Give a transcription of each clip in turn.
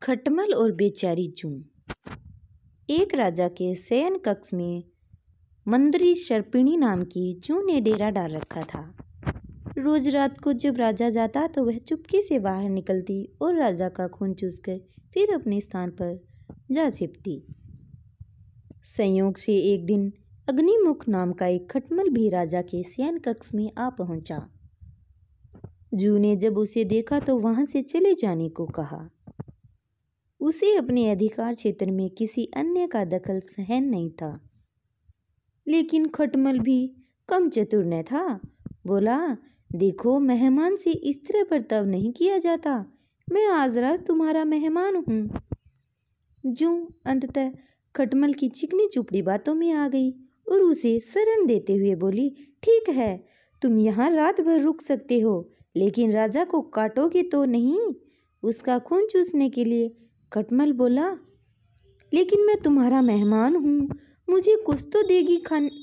खटमल और बेचारी जूं। एक राजा के शयन कक्ष में मंदरी शर्पिणी नाम की जूं ने डेरा डाल रखा था। रोज रात को जब राजा जाता तो वह चुपके से बाहर निकलती और राजा का खून चूसकर फिर अपने स्थान पर जा छिपती। संयोग से एक दिन अग्निमुख नाम का एक खटमल भी राजा के शयन कक्ष में आ पहुंचा। जूं ने जब उसे देखा तो वहां से चले जाने को कहा। उसे अपने अधिकार क्षेत्र में किसी अन्य का दखल सहन नहीं था। लेकिन खटमल भी कम चतुर न था। बोला, देखो, मेहमान से इस तरह बर्ताव नहीं किया जाता। मैं आज रात तुम्हारा मेहमान हूँ। जूं अंततः खटमल की चिकनी चुपड़ी बातों में आ गई और उसे शरण देते हुए बोली, ठीक है, तुम यहाँ रात भर रुक सकते हो, लेकिन राजा को काटोगे तो नहीं। उसका खून चूसने के लिए खटमल बोला, लेकिन मैं तुम्हारा मेहमान हूँ, मुझे कुछ तो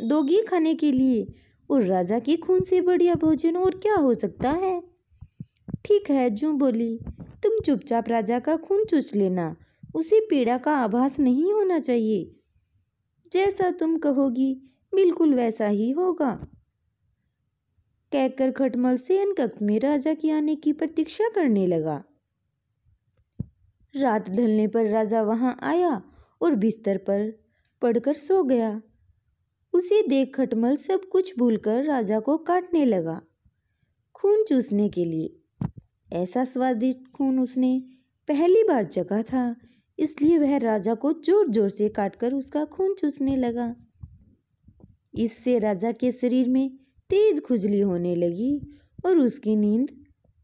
दोगी खाने के लिए, और राजा के खून से बढ़िया भोजन और क्या हो सकता है। ठीक है, जूं बोली, तुम चुपचाप राजा का खून चूस लेना, उसे पीड़ा का आभास नहीं होना चाहिए। जैसा तुम कहोगी बिल्कुल वैसा ही होगा। कहकर खटमल शयन कक्ष में राजा के आने की प्रतीक्षा करने लगा। रात ढलने पर राजा वहां आया और बिस्तर पर पड़कर सो गया। उसे देख खटमल सब कुछ भूलकर राजा को काटने लगा, खून चूसने के लिए। ऐसा स्वादिष्ट खून उसने पहली बार चखा था, इसलिए वह राजा को जोर जोर से काटकर उसका खून चूसने लगा। इससे राजा के शरीर में तेज खुजली होने लगी और उसकी नींद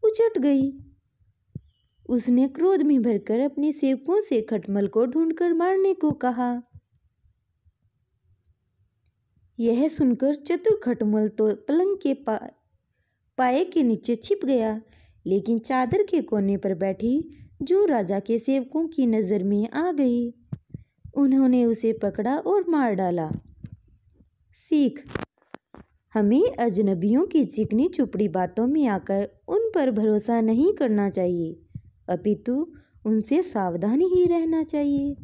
उचट गई। उसने क्रोध में भरकर अपने सेवकों से खटमल को ढूंढकर मारने को कहा। यह सुनकर चतुर खटमल तो पलंग के पाए के नीचे छिप गया, लेकिन चादर के कोने पर बैठी जूं राजा के सेवकों की नजर में आ गई। उन्होंने उसे पकड़ा और मार डाला। सीख, हमें अजनबियों की चिकनी चुपड़ी बातों में आकर उन पर भरोसा नहीं करना चाहिए, अपितु उनसे सावधानी ही रहना चाहिए।